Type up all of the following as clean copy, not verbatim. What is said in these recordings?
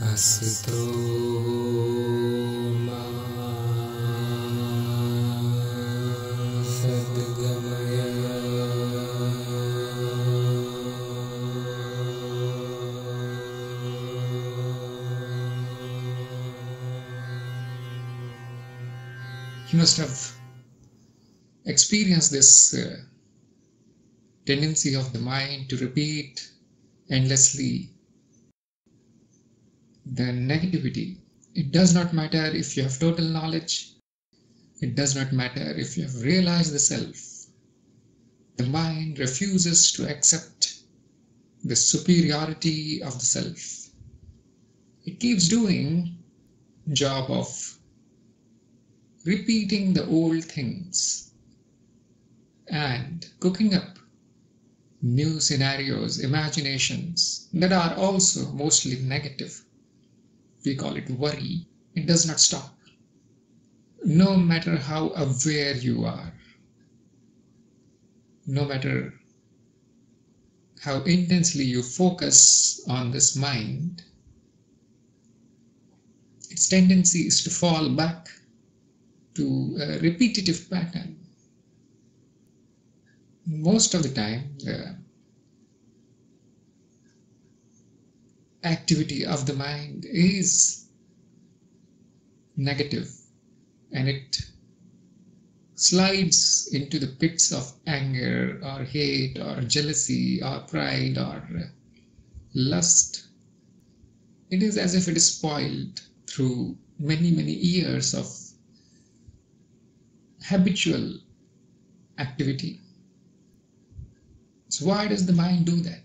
Asito ma sadgamaya You must have experienced this tendency of the mind to repeat endlessly the negativity. It does not matter if you have total knowledge. It does not matter if you have realized the self. The mind refuses to accept the superiority of the self. It keeps doing the job of repeating the old things and cooking up new scenarios, imaginations that are also mostly negative. We call it worry. It does not stop. No matter how aware you are, no matter how intensely you focus on this mind, its tendency is to fall back to a repetitive pattern. Most of the time, the activity of the mind is negative, and it slides into the pits of anger or hate or jealousy or pride or lust. It is as if it is spoiled through many, many years of habitual activity. So why does the mind do that?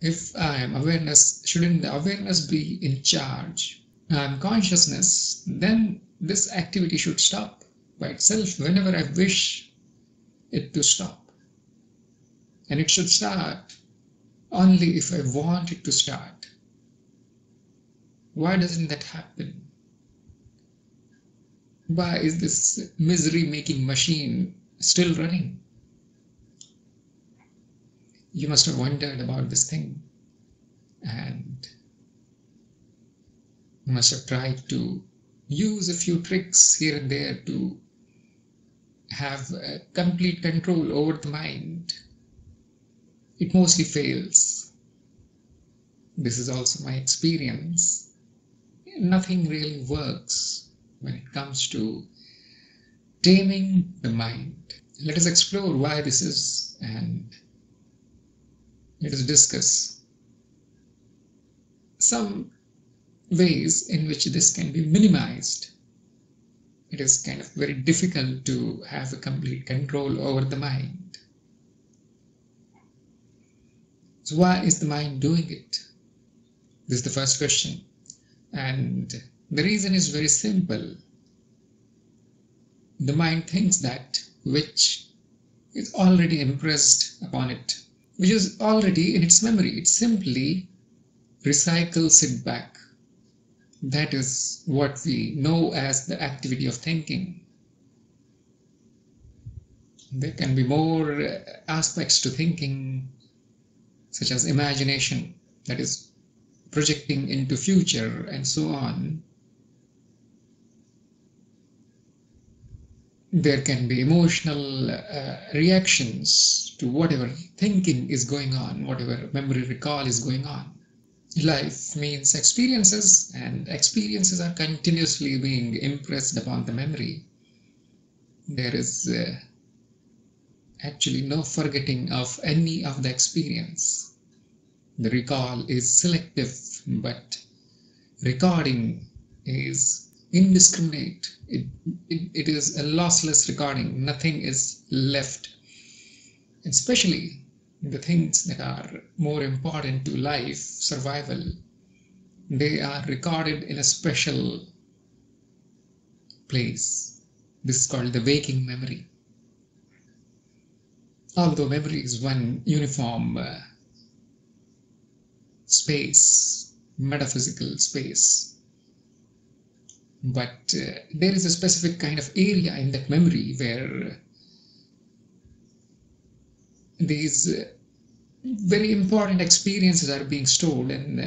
If I am awareness, shouldn't the awareness be in charge? I am consciousness, then this activity should stop by itself whenever I wish it to stop. And it should start only if I want it to start. Why doesn't that happen? Why is this misery-making machine still running? You must have wondered about this thing, and you must have tried to use a few tricks here and there to have complete control over the mind. It mostly fails. This is also my experience. Nothing really works when it comes to taming the mind. Let us explore why this is, and let us discuss some ways in which this can be minimized. It is kind of very difficult to have a complete control over the mind. So why is the mind doing it? This is the first question. And the reason is very simple. The mind thinks that which is already impressed upon it, which is already in its memory. It simply recycles it back. That is what we know as the activity of thinking. There can be more aspects to thinking, such as imagination, that is projecting into future and so on. There can be emotional reactions to whatever thinking is going on, whatever memory recall is going on. Life means experiences, and experiences are continuously being impressed upon the memory. There is actually no forgetting of any of the experience. The recall is selective, but recording is indiscriminate. It is a lossless recording. Nothing is left. Especially the things that are more important to life, survival, they are recorded in a special place. This is called the waking memory. Although memory is one uniform space, metaphysical space, but there is a specific kind of area in that memory where these very important experiences are being stored, and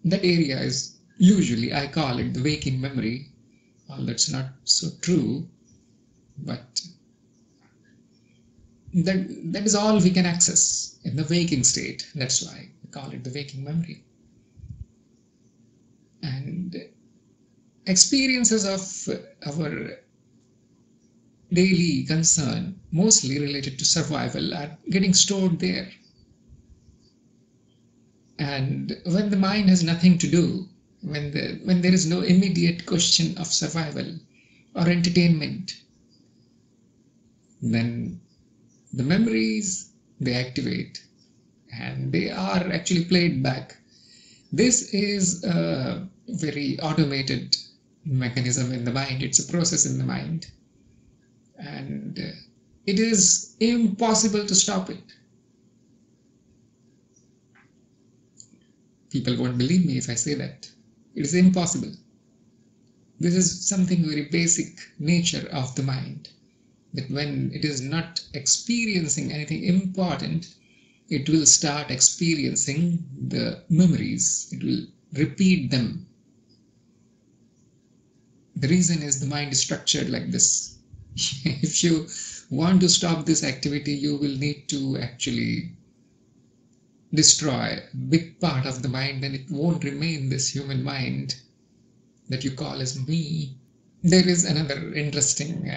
that area is usually, I call it the waking memory. Well, that's not so true, but that is all we can access in the waking state. That's why we call it the waking memory. And experiences of our daily concern, mostly related to survival, are getting stored there. And when the mind has nothing to do, when there is no immediate question of survival or entertainment, then the memories, they activate and they are actually played back. This is a very automated mechanism in the mind. It's a process in the mind, and it is impossible to stop it. People won't believe me if I say that. It is impossible. This is something very basic nature of the mind, that when it is not experiencing anything important, it will start experiencing the memories. It will repeat them. The reason is the mind is structured like this. If you want to stop this activity, you will need to actually destroy a big part of the mind, and it won't remain this human mind that you call as me. There is another interesting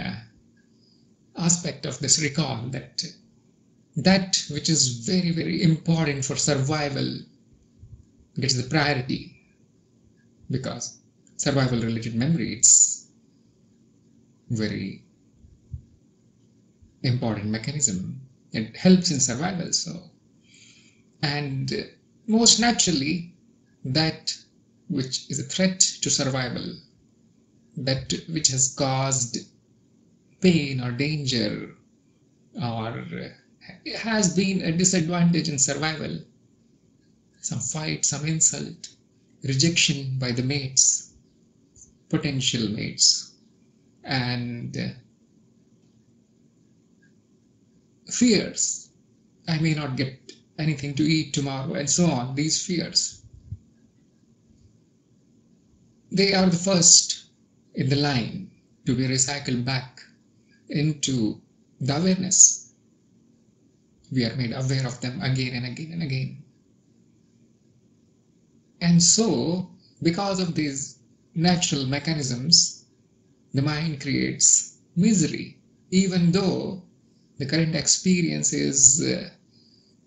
aspect of this recall, that which is very, very important for survival gets the priority, because survival related memory, it's very important mechanism. It helps in survival. And most naturally, that which is a threat to survival, that which has caused pain or danger, or has been a disadvantage in survival, some fight, some insult, rejection by the mates, potential mates, and fears. I may not get anything to eat tomorrow, and so on. These fears, they are the first in the line to be recycled back into the awareness. We are made aware of them again and again and again. And so, because of these natural mechanisms, the mind creates misery, even though the current experience is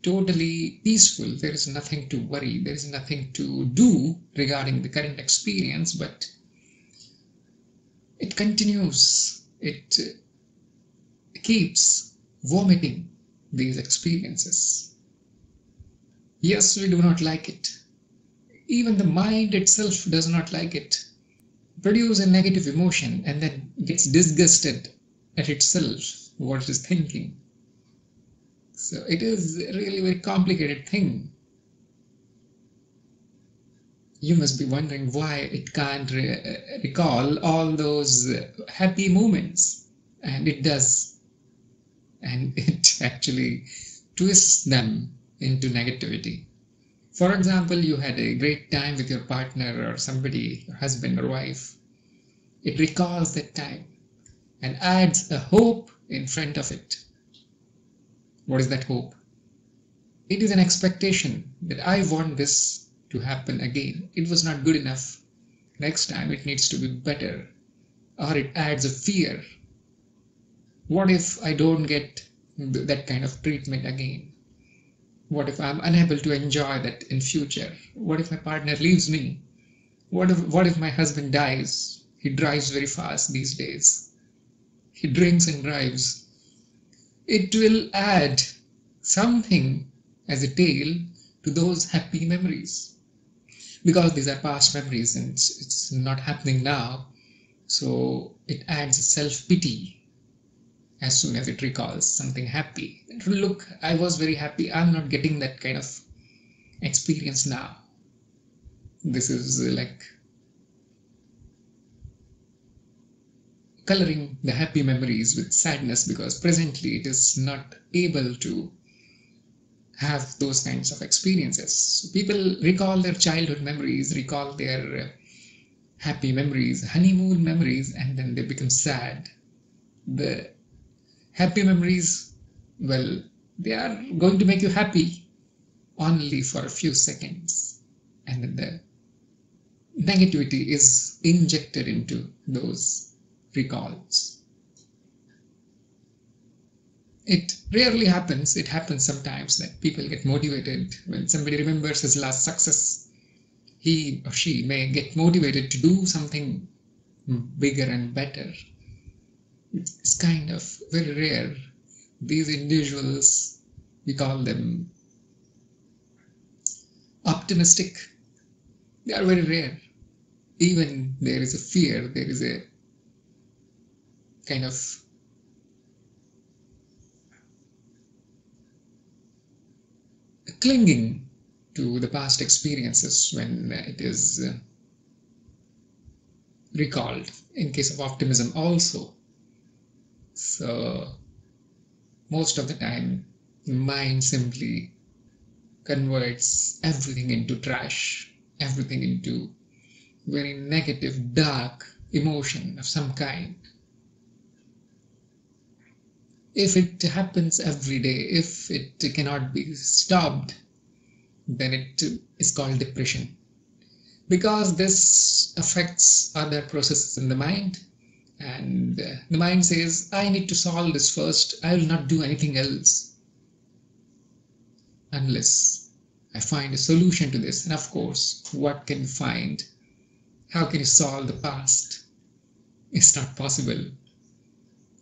totally peaceful. There is nothing to worry, there is nothing to do regarding the current experience, but it continues, it keeps vomiting these experiences. Yes, we do not like it. Even the mind itself does not like it. Produce a negative emotion and then gets disgusted at itself, what it is thinking. So it is really a very complicated thing. You must be wondering why it can't recall all those happy moments. And it does. And it actually twists them into negativity. For example, you had a great time with your partner or somebody, your husband or wife. It recalls that time and adds a hope in front of it. What is that hope? It is an expectation that I want this to happen again. It was not good enough. Next time it needs to be better. Or it adds a fear. What if I don't get that kind of treatment again? What if I'm unable to enjoy that in future? What if my partner leaves me? What if my husband dies? He drives very fast these days. He drinks and drives. It will add something as a tale to those happy memories. Because these are past memories and it's not happening now. So it adds self-pity as soon as it recalls something happy. Look, I was very happy. I'm not getting that kind of experience now. This is like coloring the happy memories with sadness, because presently it is not able to have those kinds of experiences. So people recall their childhood memories, recall their happy memories, honeymoon memories, and then they become sad. The happy memories, well, they are going to make you happy only for a few seconds, and then the negativity is injected into those recalls. It rarely happens. It happens sometimes that people get motivated when somebody remembers his last success. He or she may get motivated to do something bigger and better. It's kind of very rare. These individuals, we call them optimistic. They are very rare. Even there is a fear, there is a kind of clinging to the past experiences when it is recalled, in case of optimism also. So most of the time, the mind simply converts everything into trash, everything into very negative, dark emotion of some kind. If it happens every day, if it cannot be stopped, then it is called depression. Because this affects other processes in the mind, and the mind says, I need to solve this first, I will not do anything else unless I find a solution to this. And of course, what can you find? How can you solve the past? It's not possible.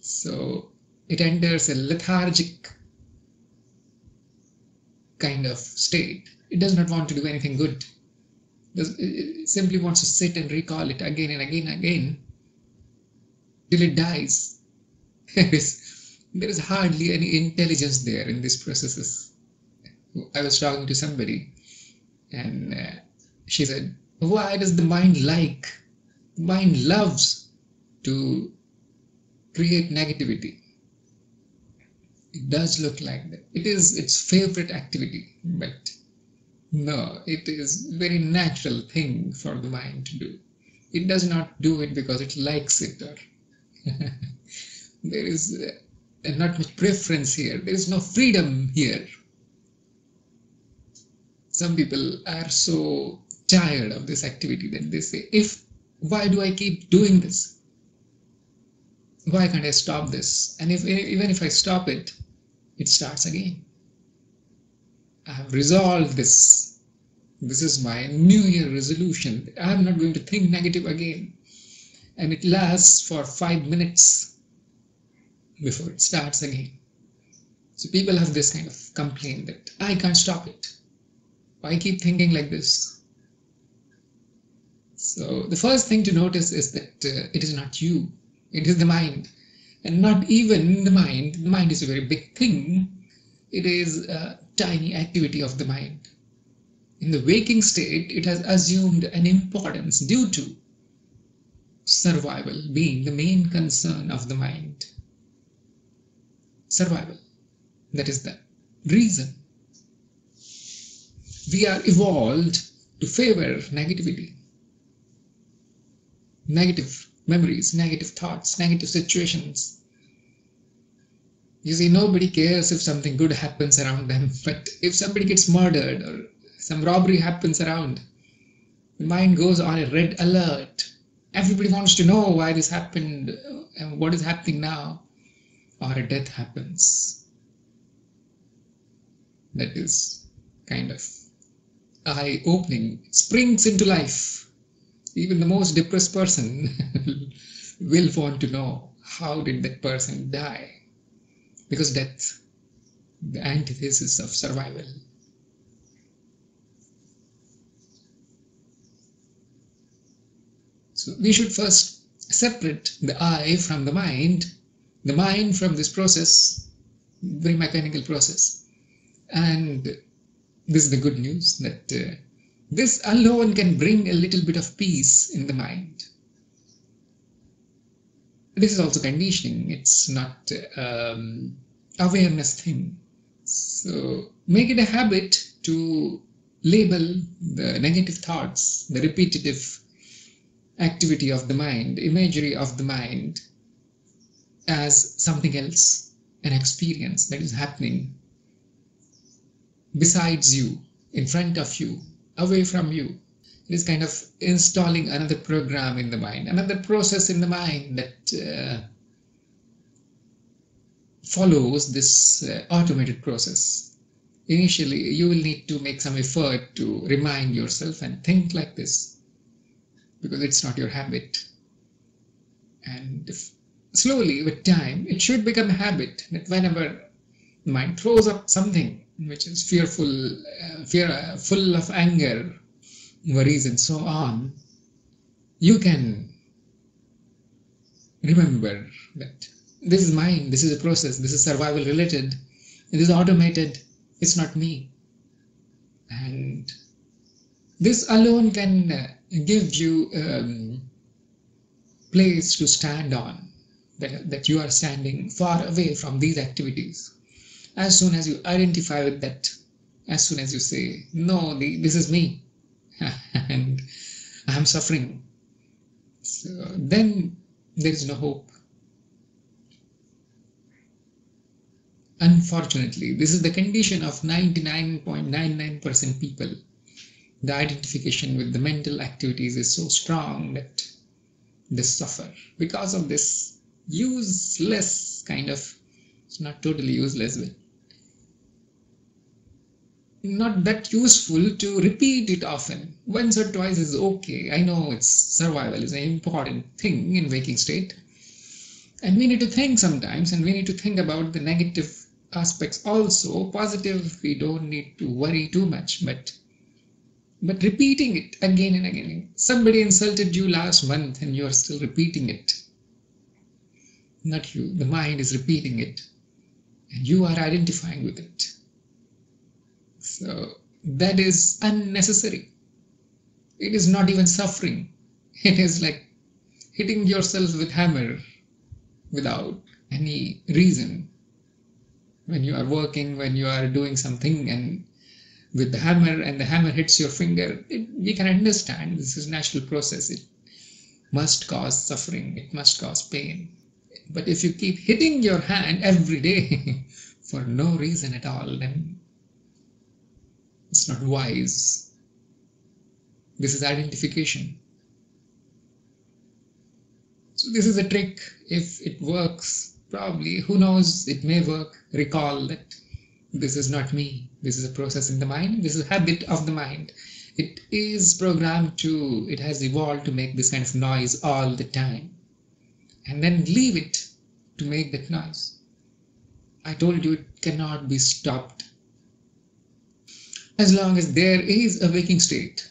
So it enters a lethargic kind of state. It does not want to do anything good. It simply wants to sit and recall it again and again and again till it dies. There is hardly any intelligence there in these processes. I was talking to somebody and she said, why does the mind like? The mind loves to create negativity. It does look like that. It is its favorite activity, but no, it is a very natural thing for the mind to do. It does not do it because it likes it, or there is not much preference here. There is no freedom here. Some people are so tired of this activity that they say, why do I keep doing this? Why can't I stop this? And even if I stop it, it starts again. I have resolved this. This is my New Year resolution. I am not going to think negative again. And it lasts for 5 minutes before it starts again. So people have this kind of complaint that I can't stop it. Why keep thinking like this? So the first thing to notice is that it is not you. It is the mind. And not even the mind. The mind is a very big thing. It is a tiny activity of the mind. In the waking state, it has assumed an importance due to survival being the main concern of the mind. Survival. That is the reason. We are evolved to favor negativity. Negative memories, negative thoughts, negative situations. You see, nobody cares if something good happens around them, but if somebody gets murdered or some robbery happens around, the mind goes on a red alert. Everybody wants to know why this happened and what is happening now. Or a death happens. That is kind of eye-opening. It springs into life. Even the most depressed person will want to know, how did that person die? Because death, the antithesis of survival. So we should first separate the I from the mind from this process, very mechanical process. And this is the good news, that this alone can bring a little bit of peace in the mind. This is also conditioning. It's not awareness thing. So make it a habit to label the negative thoughts, the repetitive activity of the mind, imagery of the mind, as something else, an experience that is happening besides you, in front of you, away from you. It is kind of installing another program in the mind, another process in the mind that follows this automated process. Initially, you will need to make some effort to remind yourself and think like this because it's not your habit. And slowly, with time, it should become a habit that whenever the mind throws up something which is fearful, full of anger, worries, and so on, you can remember that this is mine, this is a process, this is survival related, it is automated, it's not me. And this alone can give you place to stand on, that you are standing far away from these activities. As soon as you identify with that, as soon as you say, no, this is me, and I am suffering, so then there is no hope. Unfortunately, this is the condition of 99.99% people. The identification with the mental activities is so strong that they suffer because of this useless kind of, it's not totally useless, but not that useful to repeat it often. Once or twice is okay. I know it's survival is an important thing in waking state. And we need to think sometimes, and we need to think about the negative aspects also. Positive, we don't need to worry too much, but repeating it again and again. Somebody insulted you last month and you are still repeating it. Not you, the mind is repeating it, and you are identifying with it. So that is unnecessary. It is not even suffering. It is like hitting yourself with hammer without any reason. When you are working, when you are doing something, and with the hammer, and the hammer hits your finger, we can understand this is a natural process. It must cause suffering, it must cause pain. But if you keep hitting your hand every day for no reason at all, then it's not wise. This is identification. So this is a trick. If it works, probably, who knows, it may work. Recall that this is not me. This is a process in the mind. This is a habit of the mind. It is programmed to, it has evolved to make this kind of noise all the time. And then leave it to make that noise. I told you it cannot be stopped. As long as there is a waking state,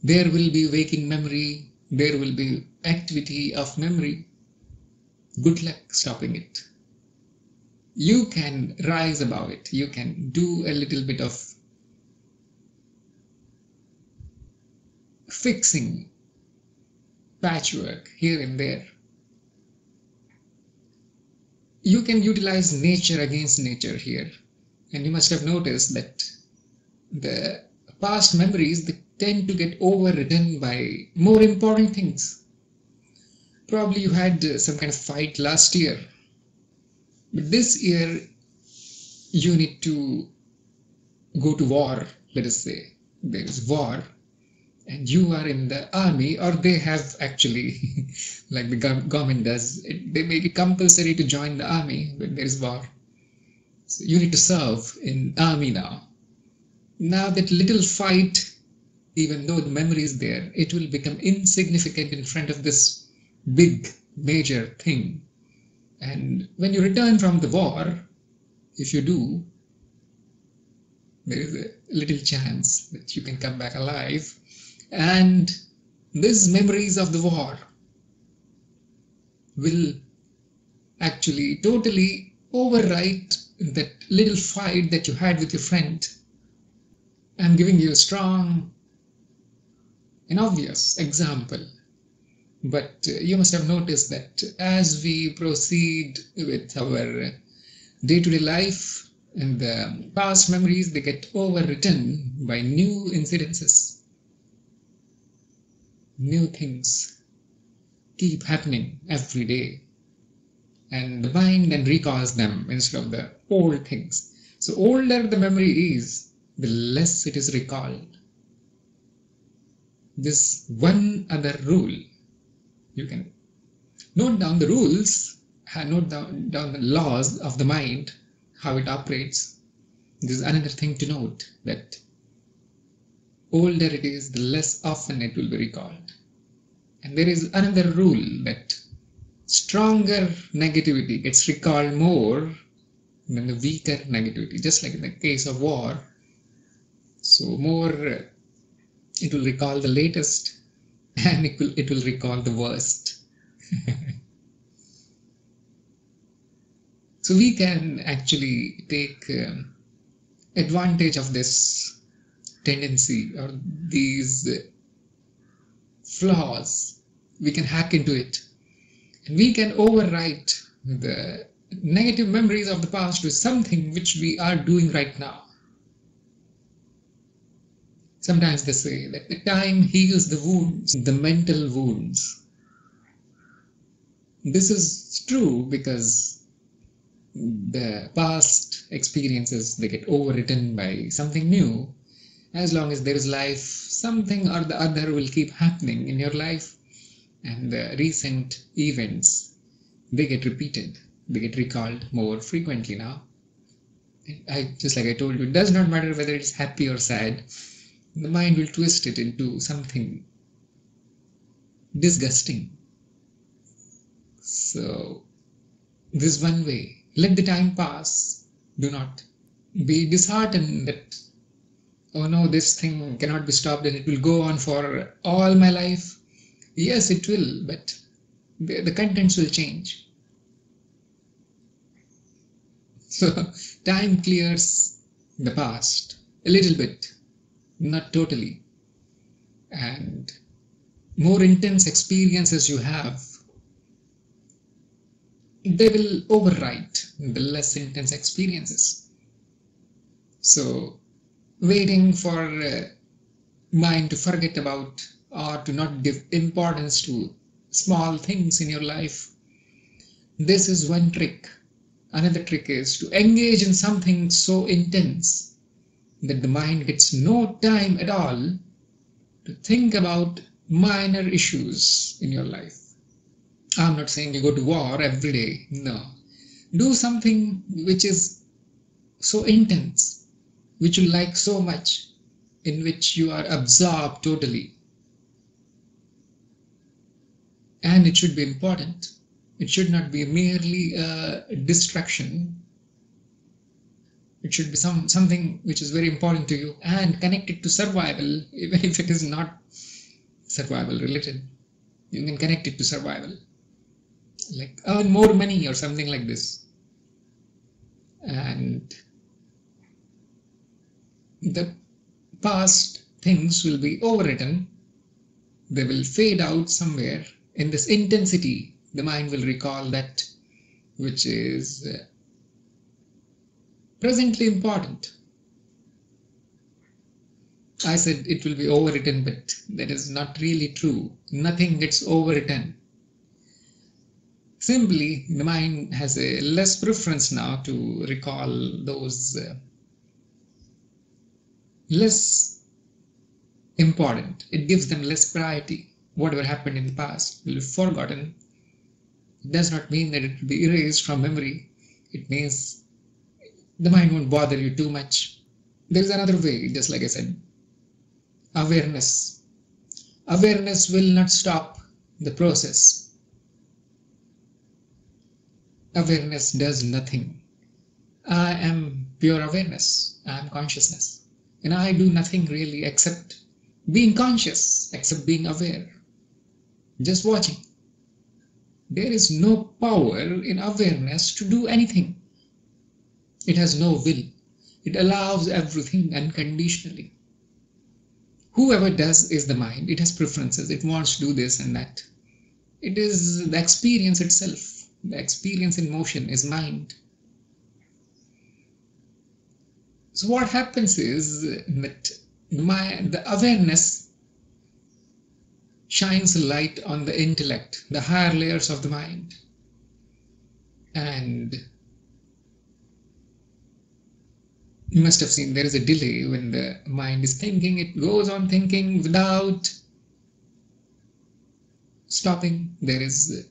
there will be waking memory, there will be activity of memory. Good luck stopping it. You can rise above it. You can do a little bit of fixing, patchwork here and there. You can utilize nature against nature here. And you must have noticed that the past memories, they tend to get overridden by more important things. Probably you had some kind of fight last year, but this year you need to go to war. Let us say there is war and you are in the army, or they have actually like the government does, they make it compulsory to join the army when there is war. So you need to serve in army now. Now that little fight, even though the memory is there, it will become insignificant in front of this big major thing. And when you return from the war, if you do, there is a little chance that you can come back alive. And these memories of the war will actually totally overwrite that little fight that you had with your friend. I'm giving you a strong and obvious example. But you must have noticed that as we proceed with our day-to-day life, And the past memories, they get overwritten by new incidences. New things keep happening every day. And the mind then recalls them instead of the old things. So older the memory is, the less it is recalled. This one other rule, you can note down the rules, note down the laws of the mind, how it operates. This is another thing to note, that older it is, the less often it will be recalled. And there is another rule, that stronger negativity gets recalled more than the weaker negativity, just like in the case of war. So more it will recall the latest, and it will recall the worst. So we can actually take advantage of this tendency or these flaws. We can hack into it, and we can overwrite the negative memories of the past with something which we are doing right now. Sometimes they say that the time heals the wounds, the mental wounds. This is true because the past experiences, they get overwritten by something new. As long as there is life, something or the other will keep happening in your life, and the recent events, they get repeated, they get recalled more frequently now. Just like I told you, it does not matter whether it's happy or sad, the mind will twist it into something disgusting. So this one way, let the time pass. Do not be disheartened that, oh no, this thing cannot be stopped and it will go on for all my life. Yes, it will, but the contents will change. So time clears the past a little bit, not totally. And more intense experiences you have, they will overwrite the less intense experiences. So waiting for mind to forget about or to not give importance to small things in your life, this is one trick. Another trick is to engage in something so intense that the mind gets no time at all to think about minor issues in your life. I'm not saying you go to war every day, no. Do something which is so intense, which you like so much, in which you are absorbed totally. And it should be important. It should not be merely a distraction. It should be something which is very important to you and connected to survival, even if it is not survival related. You can connect it to survival, like earn more money or something like this. And the past things will be overwritten. They will fade out somewhere. In this intensity, the mind will recall that which is presently important. I said it will be overwritten, but that is not really true. Nothing gets overwritten. Simply, the mind has a less preference now to recall those less important. It gives them less priority. Whatever happened in the past will be forgotten. It does not mean that it will be erased from memory. It means the mind won't bother you too much. There is another way, just like I said, awareness. Awareness will not stop the process. Awareness does nothing. I am pure awareness. I am consciousness. And I do nothing really except being conscious, except being aware. Just watching. There is no power in awareness to do anything. It has no will. It allows everything unconditionally. Whoever does is the mind. It has preferences. It wants to do this and that. It is the experience itself. The experience in motion is mind. So what happens is that the awareness shines a light on the intellect, the higher layers of the mind. And you must have seen there is a delay when the mind is thinking. It goes on thinking without stopping. There is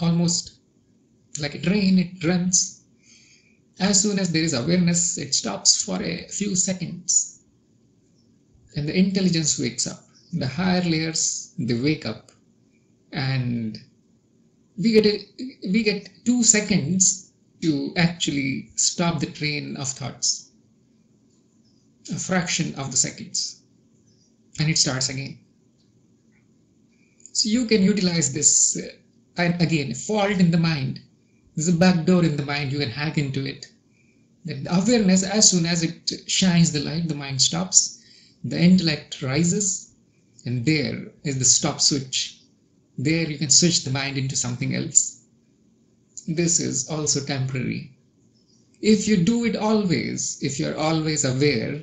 almost like a train, it runs. As soon as there is awareness, it stops for a few seconds. And the intelligence wakes up. The higher layers, they wake up. And we get 2 seconds to actually stop the train of thoughts. A fraction of the seconds. And it starts again. So you can utilize this. And again, a fault in the mind. There's a back door in the mind. You can hack into it. The awareness, as soon as it shines the light, the mind stops. The intellect rises. And there is the stop switch. There you can switch the mind into something else. This is also temporary. If you do it always, if you're always aware,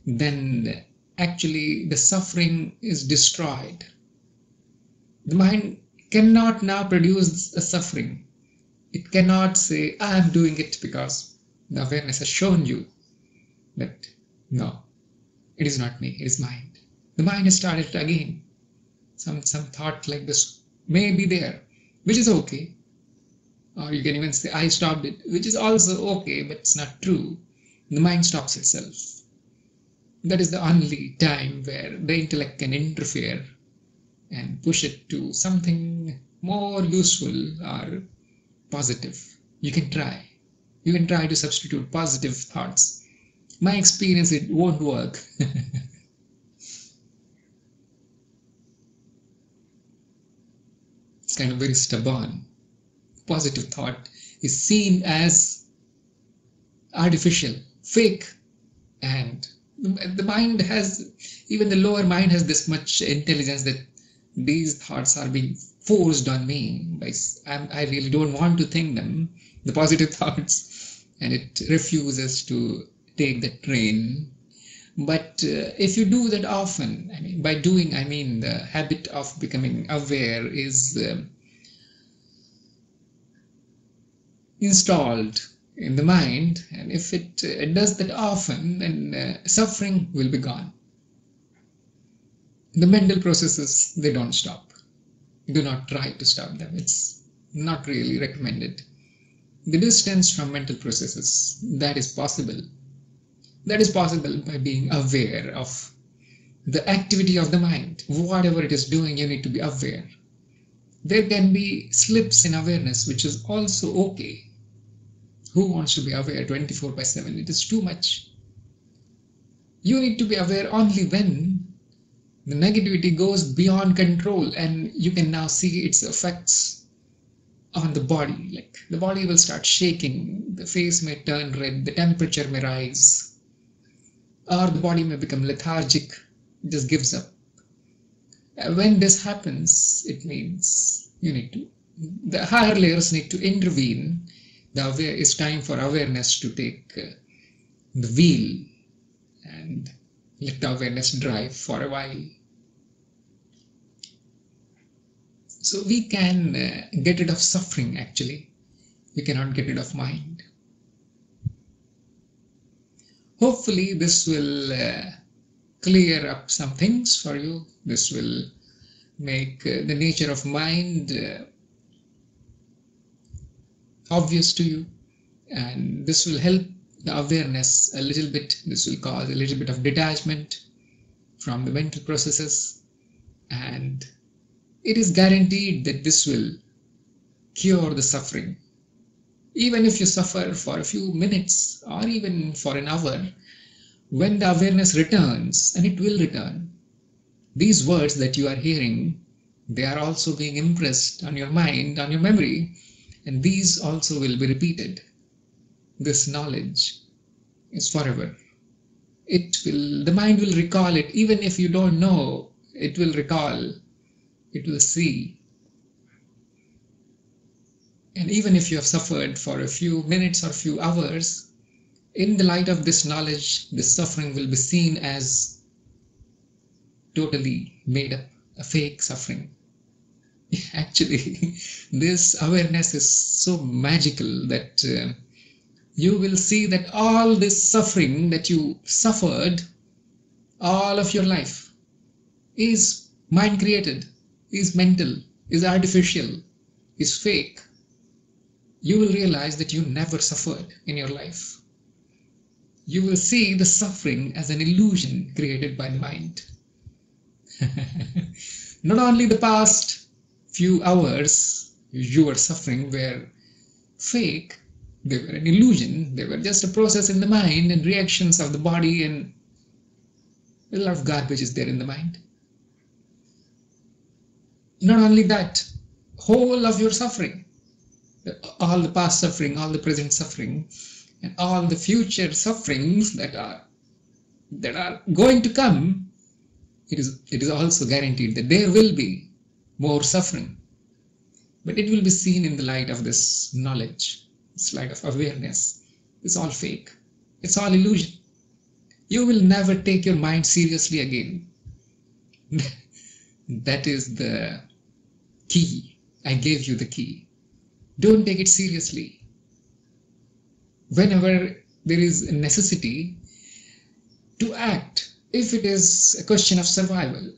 then actually the suffering is destroyed. The mind cannot now produce a suffering. It cannot say, I am doing it because the awareness has shown you that no, it is not me, it is mind. The mind has started again. Some thought like this may be there, which is okay. Or you can even say, I stopped it, which is also okay, but it's not true. The mind stops itself. That is the only time where the intellect can interfere and push it to something more useful or positive. You can try. You can try to substitute positive thoughts. My experience, it won't work. It's kind of very stubborn. Positive thought is seen as artificial, fake, and the mind has, even the lower mind has this much intelligence that these thoughts are being forced on me by I really don't want to think them, the positive thoughts, and it refuses to take the train. But if you do that often, I mean, by doing, I mean the habit of becoming aware is installed in the mind, and if it does that often, then suffering will be gone. The mental processes, they don't stop. Do not try to stop them. It's not really recommended. The distance from mental processes, that is possible. That is possible by being aware of the activity of the mind. Whatever it is doing, you need to be aware. There can be slips in awareness, which is also okay. Who wants to be aware 24/7? It is too much. You need to be aware only when the negativity goes beyond control and you can now see its effects on the body. Like the body will start shaking, the face may turn red, the temperature may rise, or the body may become lethargic, it just gives up. When this happens, it means the higher layers need to intervene. It's time for awareness to take the wheel and let the awareness drive for a while. So we can get rid of suffering actually. We cannot get rid of mind. Hopefully this will clear up some things for you. This will make the nature of mind obvious to you, and this will help the awareness a little bit. This will cause a little bit of detachment from the mental processes, and it is guaranteed that this will cure the suffering. Even if you suffer for a few minutes or even for an hour, when the awareness returns, and it will return, these words that you are hearing, they are also being impressed on your mind, on your memory, and these also will be repeated. This knowledge is forever. The mind will recall it. Even if you don't know, it will recall, it will see. And even if you have suffered for a few minutes or few hours, In the light of this knowledge, this suffering will be seen as totally made up, a fake suffering. Actually, this awareness is so magical that you will see that all this suffering that you suffered all of your life is mind created, is mental, is artificial, is fake. You will realize that you never suffered in your life. You will see the suffering as an illusion created by the mind. Not only the past few hours you were suffering were fake, they were an illusion, they were just a process in the mind and reactions of the body, and a lot of garbage is there in the mind. Not only that, whole of your suffering, all the past suffering, all the present suffering, and all the future sufferings that are going to come, it is also guaranteed that there will be more suffering. But it will be seen in the light of this knowledge, this light of awareness. It's all fake. It's all illusion. You will never take your mind seriously again. That is the key. I gave you the key. Don't take it seriously. Whenever there is a necessity to act, if it is a question of survival,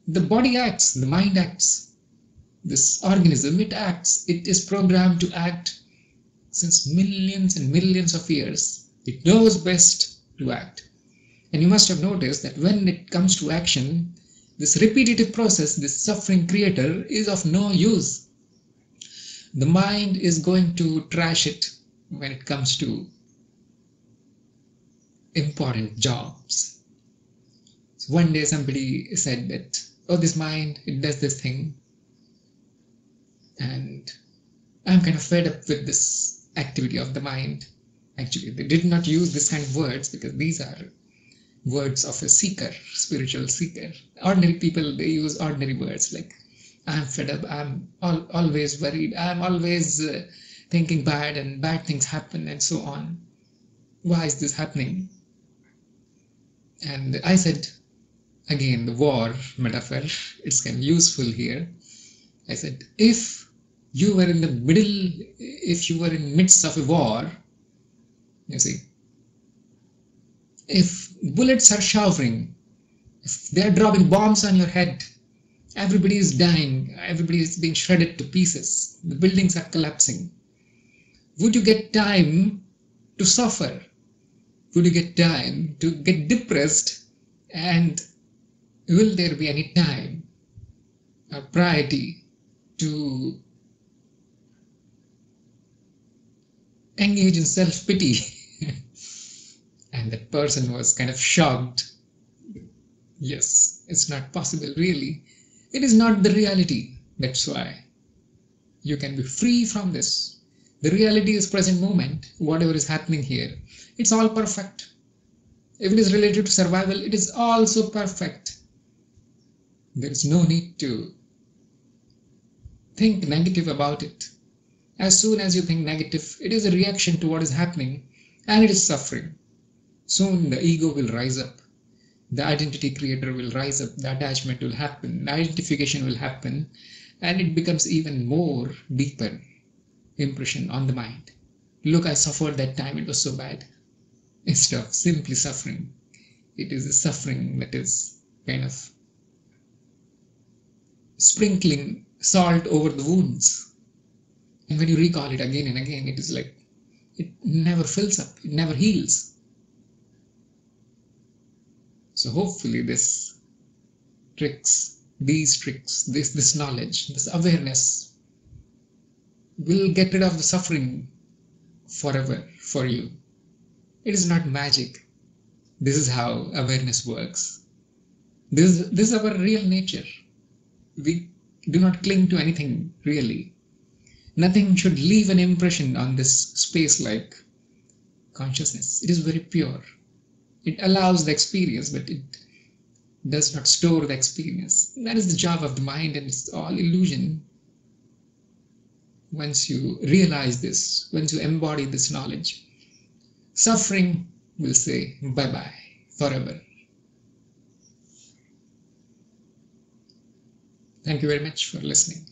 the body acts, the mind acts. This organism, it acts. It is programmed to act since millions and millions of years. It knows best to act. And you must have noticed that when it comes to action, this repetitive process, this suffering creator, is of no use. The mind is going to trash it when it comes to important jobs. So one day somebody said that, oh, this mind, it does this thing, and I'm kind of fed up with this activity of the mind. Actually, they did not use this kind of words because these are words of a seeker, spiritual seeker. Ordinary people, they use ordinary words like, I'm fed up, I'm always worried, I'm always thinking bad and bad things happen and so on. Why is this happening? And I said, again, the war metaphor, it's kind of useful here. I said, if you were in the midst of a war, you see, if bullets are showering, if they are dropping bombs on your head, everybody is dying, everybody is being shredded to pieces, the buildings are collapsing, would you get time to suffer? Would you get time to get depressed? And will there be any time or priority to engage in self-pity? And that person was kind of shocked. Yes, it's not possible, really. It is not the reality. That's why you can be free from this. The reality is present moment. Whatever is happening here, it's all perfect. If it is related to survival, it is also perfect. There is no need to think negative about it. As soon as you think negative, it is a reaction to what is happening, and it is suffering. Soon the ego will rise up. The identity creator will rise up. The attachment will happen. The identification will happen. And it becomes even more deeper impression on the mind. Look, I suffered that time. It was so bad. Instead of simply suffering, it is a suffering that is kind of sprinkling salt over the wounds. And when you recall it again and again, it is like it never fills up. It never heals. So hopefully these tricks, this knowledge, this awareness will get rid of the suffering forever for you. It is not magic. This is how awareness works. This is our real nature. We do not cling to anything really. Nothing should leave an impression on this space-like consciousness. It is very pure. It allows the experience, but it does not store the experience. That is the job of the mind, and it's all illusion. Once you realize this, once you embody this knowledge, Suffering will say bye bye forever. Thank you very much for listening.